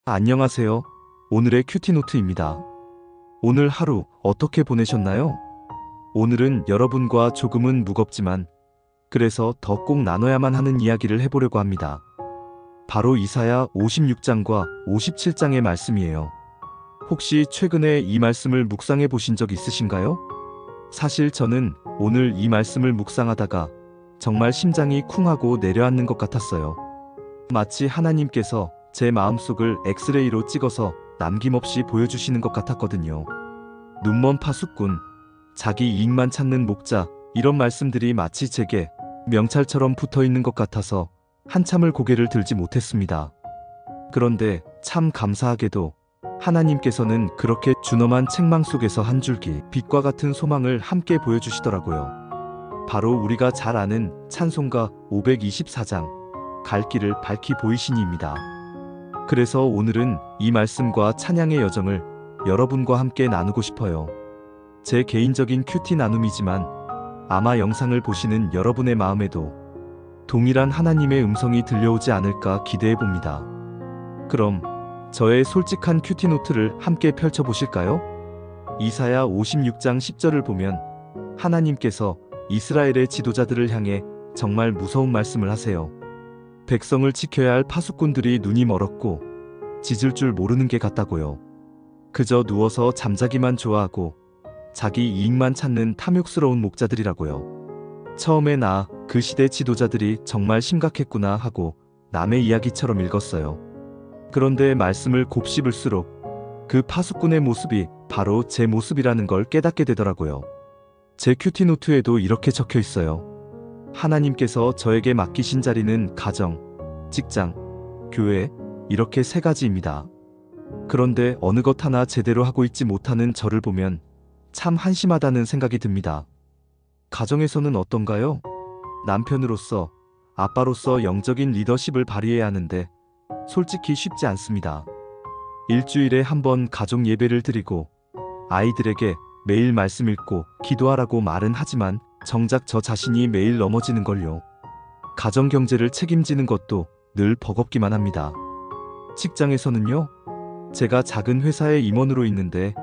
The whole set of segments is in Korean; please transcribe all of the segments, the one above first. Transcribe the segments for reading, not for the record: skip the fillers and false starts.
안녕하세요. 오늘의 큐티노트입니다. 오늘 하루 어떻게 보내셨나요? 오늘은 여러분과 조금은 무겁지만 그래서 더 꼭 나눠야만 하는 이야기를 해보려고 합니다. 바로 이사야 56장과 57장의 말씀이에요. 혹시 최근에 이 말씀을 묵상해 보신 적 있으신가요? 사실 저는 오늘 이 말씀을 묵상하다가 정말 심장이 쿵하고 내려앉는 것 같았어요. 마치 하나님께서 제 마음속을 엑스레이로 찍어서 남김없이 보여주시는 것 같았거든요. 눈먼 파수꾼, 자기 이익만 찾는 목자, 이런 말씀들이 마치 제게 명찰처럼 붙어 있는 것 같아서 한참을 고개를 들지 못했습니다. 그런데 참 감사하게도 하나님께서는 그렇게 준엄한 책망 속에서 한 줄기 빛과 같은 소망을 함께 보여주시더라고요. 바로 우리가 잘 아는 찬송가 524장 갈 길을 밝히 보이시니입니다. 그래서 오늘은 이 말씀과 찬양의 여정을 여러분과 함께 나누고 싶어요. 제 개인적인 큐티 나눔이지만 아마 영상을 보시는 여러분의 마음에도 동일한 하나님의 음성이 들려오지 않을까 기대해 봅니다. 그럼 저의 솔직한 큐티 노트를 함께 펼쳐보실까요? 이사야 56장 10절을 보면 하나님께서 이스라엘의 지도자들을 향해 정말 무서운 말씀을 하세요. 백성을 지켜야 할 파수꾼들이 눈이 멀었고 짖을 줄 모르는 게 같다고요. 그저 누워서 잠자기만 좋아하고 자기 이익만 찾는 탐욕스러운 목자들이라고요. 처음에 그 시대 지도자들이 정말 심각했구나 하고 남의 이야기처럼 읽었어요. 그런데 말씀을 곱씹을수록 그 파수꾼의 모습이 바로 제 모습이라는 걸 깨닫게 되더라고요. 제 큐티노트에도 이렇게 적혀 있어요. 하나님께서 저에게 맡기신 자리는 가정, 직장, 교회, 이렇게 세 가지입니다. 그런데 어느 것 하나 제대로 하고 있지 못하는 저를 보면 참 한심하다는 생각이 듭니다. 가정에서는 어떤가요? 남편으로서, 아빠로서 영적인 리더십을 발휘해야 하는데 솔직히 쉽지 않습니다. 일주일에 한 번 가족 예배를 드리고 아이들에게 매일 말씀 읽고 기도하라고 말은 하지만 정작 저 자신이 매일 넘어지는걸요. 가정 경제를 책임지는 것도 늘 버겁기만 합니다. 직장에서는요, 제가 작은 회사의 임원으로 있는데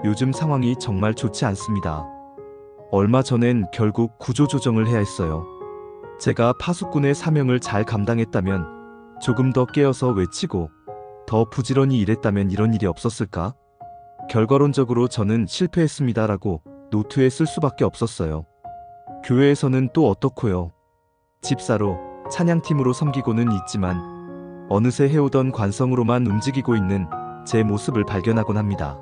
요즘 상황이 정말 좋지 않습니다. 얼마 전엔 결국 구조조정을 해야 했어요. 제가 파수꾼의 사명을 잘 감당했다면, 조금 더 깨어서 외치고 더 부지런히 일했다면 이런 일이 없었을까? 결과론적으로 저는 실패했습니다라고 노트에 쓸 수밖에 없었어요. 교회에서는 또 어떻고요? 집사로, 찬양팀으로 섬기고는 있지만 어느새 해오던 관성으로만 움직이고 있는 제 모습을 발견하곤 합니다.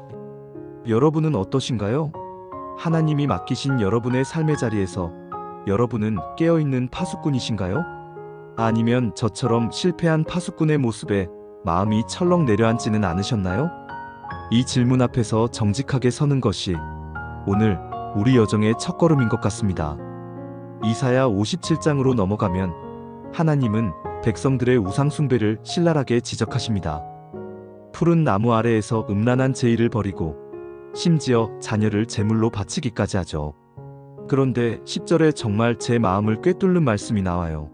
여러분은 어떠신가요? 하나님이 맡기신 여러분의 삶의 자리에서 여러분은 깨어있는 파수꾼이신가요? 아니면 저처럼 실패한 파수꾼의 모습에 마음이 철렁 내려앉지는 않으셨나요? 이 질문 앞에서 정직하게 서는 것이 오늘 우리 여정의 첫걸음인 것 같습니다. 이사야 57장으로 넘어가면 하나님은 백성들의 우상숭배를 신랄하게 지적하십니다. 푸른 나무 아래에서 음란한 제의를 버리고 심지어 자녀를 제물로 바치기까지 하죠. 그런데 10절에 정말 제 마음을 꿰뚫는 말씀이 나와요.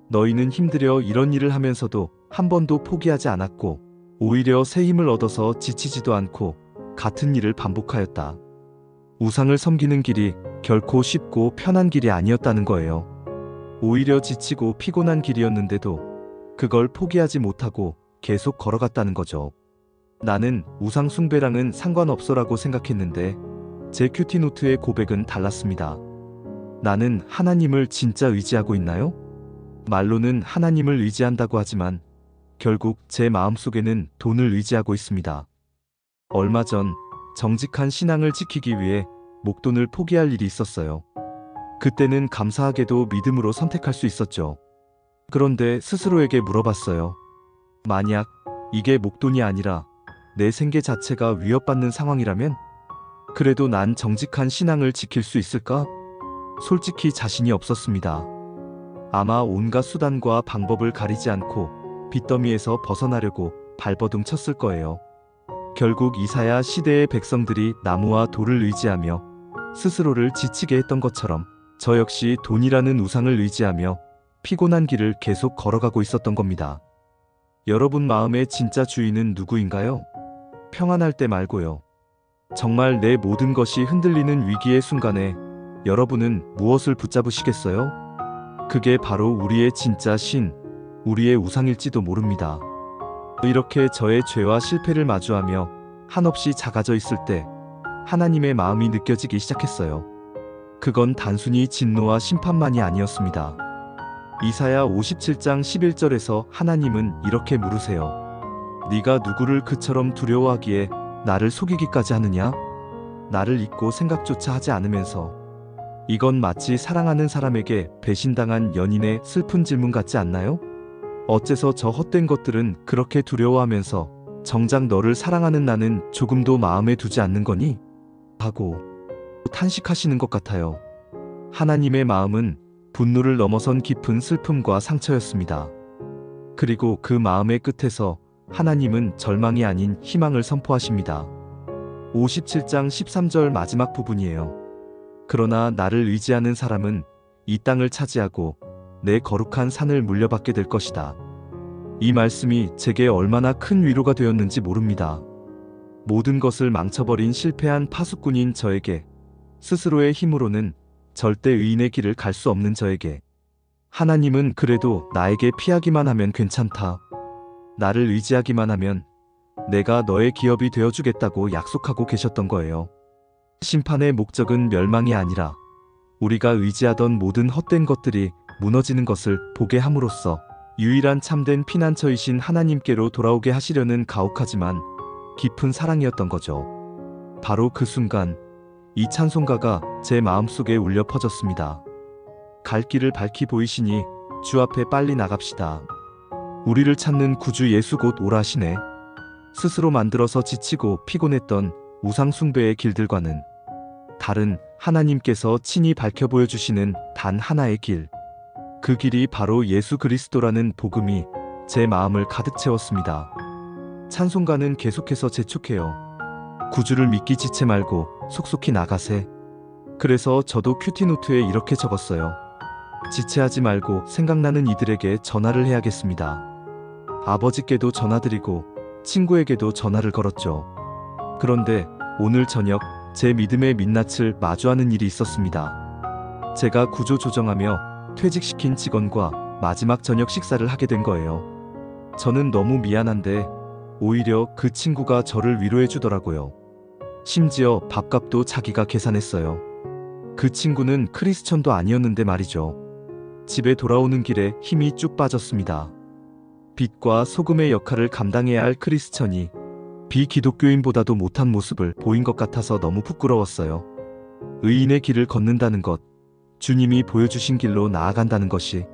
너희는 힘들여 이런 일을 하면서도 한 번도 포기하지 않았고 오히려 새 힘을 얻어서 지치지도 않고 같은 일을 반복하였다. 우상을 섬기는 길이 결코 쉽고 편한 길이 아니었다는 거예요. 오히려 지치고 피곤한 길이었는데도 그걸 포기하지 못하고 계속 걸어갔다는 거죠. 나는 우상 숭배랑은 상관없어라고 생각했는데 제 큐티노트의 고백은 달랐습니다. 나는 하나님을 진짜 의지하고 있나요? 말로는 하나님을 의지한다고 하지만 결국 제 마음속에는 돈을 의지하고 있습니다. 얼마 전 정직한 신앙을 지키기 위해 목돈을 포기할 일이 있었어요. 그때는 감사하게도 믿음으로 선택할 수 있었죠. 그런데 스스로에게 물어봤어요. 만약 이게 목돈이 아니라 내 생계 자체가 위협받는 상황이라면 그래도 난 정직한 신앙을 지킬 수 있을까? 솔직히 자신이 없었습니다. 아마 온갖 수단과 방법을 가리지 않고 빚더미에서 벗어나려고 발버둥 쳤을 거예요. 결국 이사야 시대의 백성들이 나무와 돌을 의지하며 스스로를 지치게 했던 것처럼 저 역시 돈이라는 우상을 의지하며 피곤한 길을 계속 걸어가고 있었던 겁니다. 여러분 마음의 진짜 주인은 누구인가요? 평안할 때 말고요. 정말 내 모든 것이 흔들리는 위기의 순간에 여러분은 무엇을 붙잡으시겠어요? 그게 바로 우리의 진짜 신, 우리의 우상일지도 모릅니다. 이렇게 저의 죄와 실패를 마주하며 한없이 작아져 있을 때 하나님의 마음이 느껴지기 시작했어요. 그건 단순히 진노와 심판만이 아니었습니다. 이사야 57장 11절에서 하나님은 이렇게 물으세요. 네가 누구를 그처럼 두려워하기에 나를 속이기까지 하느냐? 나를 잊고 생각조차 하지 않으면서. 이건 마치 사랑하는 사람에게 배신당한 연인의 슬픈 질문 같지 않나요? 어째서 저 헛된 것들은 그렇게 두려워하면서 정작 너를 사랑하는 나는 조금도 마음에 두지 않는 거니? 하고 탄식하시는 것 같아요. 하나님의 마음은 분노를 넘어선 깊은 슬픔과 상처였습니다. 그리고 그 마음의 끝에서 하나님은 절망이 아닌 희망을 선포하십니다. 57장 13절 마지막 부분이에요. 그러나 나를 의지하는 사람은 이 땅을 차지하고 내 거룩한 산을 물려받게 될 것이다. 이 말씀이 제게 얼마나 큰 위로가 되었는지 모릅니다. 모든 것을 망쳐버린 실패한 파수꾼인 저에게, 스스로의 힘으로는 절대 의인의 길을 갈 수 없는 저에게, 하나님은 그래도 나에게 피하기만 하면 괜찮다. 나를 의지하기만 하면 내가 너의 기업이 되어주겠다고 약속하고 계셨던 거예요. 심판의 목적은 멸망이 아니라 우리가 의지하던 모든 헛된 것들이 무너지는 것을 보게 함으로써 유일한 참된 피난처이신 하나님께로 돌아오게 하시려는 가혹하지만 깊은 사랑이었던 거죠. 바로 그 순간 이 찬송가가 제 마음속에 울려 퍼졌습니다. 갈 길을 밝히 보이시니 주 앞에 빨리 나갑시다. 우리를 찾는 구주 예수 곧 오라시네. 스스로 만들어서 지치고 피곤했던 우상 숭배의 길들과는 다른 하나님께서 친히 밝혀 보여주시는 단 하나의 길. 그 길이 바로 예수 그리스도라는 복음이 제 마음을 가득 채웠습니다. 찬송가는 계속해서 재촉해요. 구주를 믿기 지체 말고 속속히 나가세. 그래서 저도 큐티노트에 이렇게 적었어요. 지체하지 말고 생각나는 이들에게 전화를 해야겠습니다. 아버지께도 전화드리고 친구에게도 전화를 걸었죠. 그런데 오늘 저녁 제 믿음의 민낯을 마주하는 일이 있었습니다. 제가 구조 조정하며 퇴직시킨 직원과 마지막 저녁 식사를 하게 된 거예요. 저는 너무 미안한데 오히려 그 친구가 저를 위로해 주더라고요. 심지어 밥값도 자기가 계산했어요. 그 친구는 크리스천도 아니었는데 말이죠. 집에 돌아오는 길에 힘이 쭉 빠졌습니다. 빛과 소금의 역할을 감당해야 할 크리스천이 비기독교인보다도 못한 모습을 보인 것 같아서 너무 부끄러웠어요. 의인의 길을 걷는다는 것, 주님이 보여주신 길로 나아간다는 것이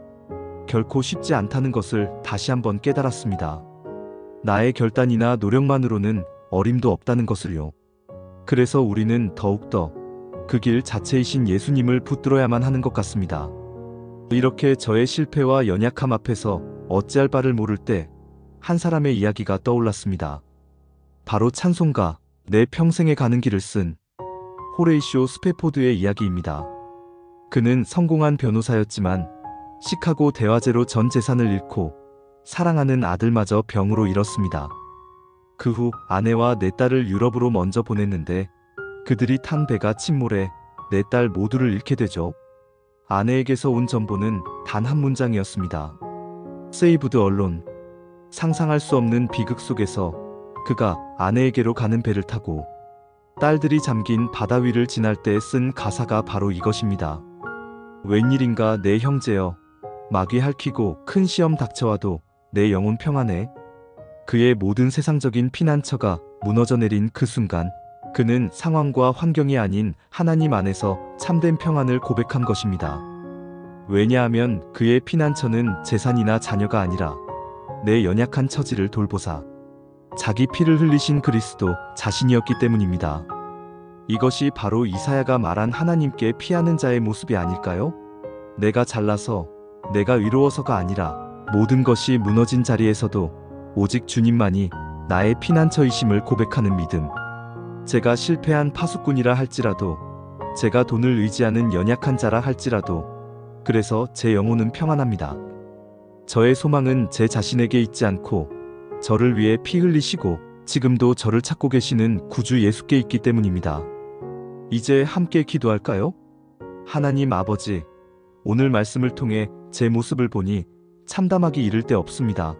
결코 쉽지 않다는 것을 다시 한번 깨달았습니다. 나의 결단이나 노력만으로는 어림도 없다는 것을요. 그래서 우리는 더욱더 그 길 자체이신 예수님을 붙들어야만 하는 것 같습니다. 이렇게 저의 실패와 연약함 앞에서 어찌할 바를 모를 때 한 사람의 이야기가 떠올랐습니다. 바로 찬송가 내 평생에 가는 길을 쓴 호레이쇼 스페포드의 이야기입니다. 그는 성공한 변호사였지만 시카고 대화제로 전 재산을 잃고 사랑하는 아들마저 병으로 잃었습니다. 그 후 아내와 네 딸을 유럽으로 먼저 보냈는데 그들이 탄 배가 침몰해 네 딸 모두를 잃게 되죠. 아내에게서 온 전보는 단 한 문장이었습니다. Saved alone. 상상할 수 없는 비극 속에서 그가 아내에게로 가는 배를 타고 딸들이 잠긴 바다 위를 지날 때 쓴 가사가 바로 이것입니다. 웬일인가 내 형제여, 마귀 핥히고 큰 시험 닥쳐와도 내 영혼 평안해. 그의 모든 세상적인 피난처가 무너져 내린 그 순간 그는 상황과 환경이 아닌 하나님 안에서 참된 평안을 고백한 것입니다. 왜냐하면 그의 피난처는 재산이나 자녀가 아니라 내 연약한 처지를 돌보사 자기 피를 흘리신 그리스도 자신이었기 때문입니다. 이것이 바로 이사야가 말한 하나님께 피하는 자의 모습이 아닐까요? 내가 잘나서, 내가 의로워서가 아니라 모든 것이 무너진 자리에서도 오직 주님만이 나의 피난처이심을 고백하는 믿음. 제가 실패한 파수꾼이라 할지라도, 제가 돈을 의지하는 연약한 자라 할지라도, 그래서 제 영혼은 평안합니다. 저의 소망은 제 자신에게 있지 않고 저를 위해 피 흘리시고 지금도 저를 찾고 계시는 구주 예수께 있기 때문입니다. 이제 함께 기도할까요? 하나님 아버지, 오늘 말씀을 통해 제 모습을 보니 참담하기 이를 데 없습니다.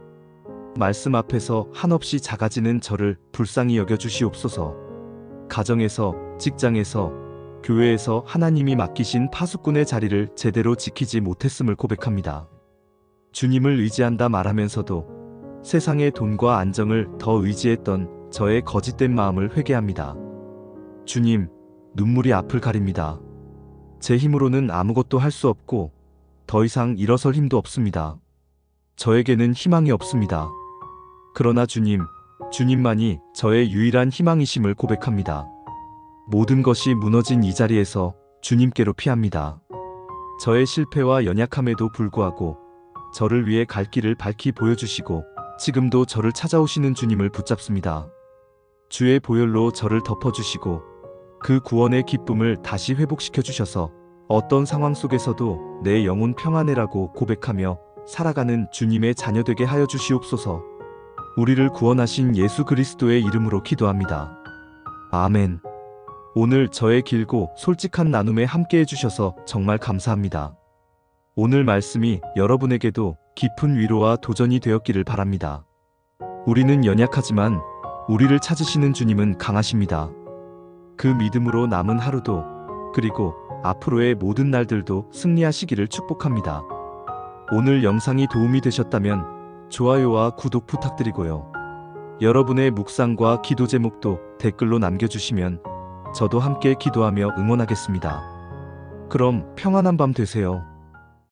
말씀 앞에서 한없이 작아지는 저를 불쌍히 여겨주시옵소서. 가정에서, 직장에서, 교회에서 하나님이 맡기신 파수꾼의 자리를 제대로 지키지 못했음을 고백합니다. 주님을 의지한다 말하면서도 세상의 돈과 안정을 더 의지했던 저의 거짓된 마음을 회개합니다. 주님, 눈물이 앞을 가립니다. 제 힘으로는 아무것도 할 수 없고 더 이상 일어설 힘도 없습니다. 저에게는 희망이 없습니다. 그러나 주님, 주님만이 저의 유일한 희망이심을 고백합니다. 모든 것이 무너진 이 자리에서 주님께로 피합니다. 저의 실패와 연약함에도 불구하고 저를 위해 갈 길을 밝히 보여주시고 지금도 저를 찾아오시는 주님을 붙잡습니다. 주의 보혈로 저를 덮어주시고 그 구원의 기쁨을 다시 회복시켜 주셔서 어떤 상황 속에서도 내 영혼 평안해라고 고백하며 살아가는 주님의 자녀 되게 하여 주시옵소서. 우리를 구원하신 예수 그리스도의 이름으로 기도합니다. 아멘. 오늘 저의 길고 솔직한 나눔에 함께 해주셔서 정말 감사합니다. 오늘 말씀이 여러분에게도 깊은 위로와 도전이 되었기를 바랍니다. 우리는 연약하지만 우리를 찾으시는 주님은 강하십니다. 그 믿음으로 남은 하루도 그리고 앞으로의 모든 날들도 승리하시기를 축복합니다. 오늘 영상이 도움이 되셨다면 좋아요와 구독 부탁드리고요. 여러분의 묵상과 기도 제목도 댓글로 남겨주시면 저도 함께 기도하며 응원하겠습니다. 그럼 평안한 밤 되세요.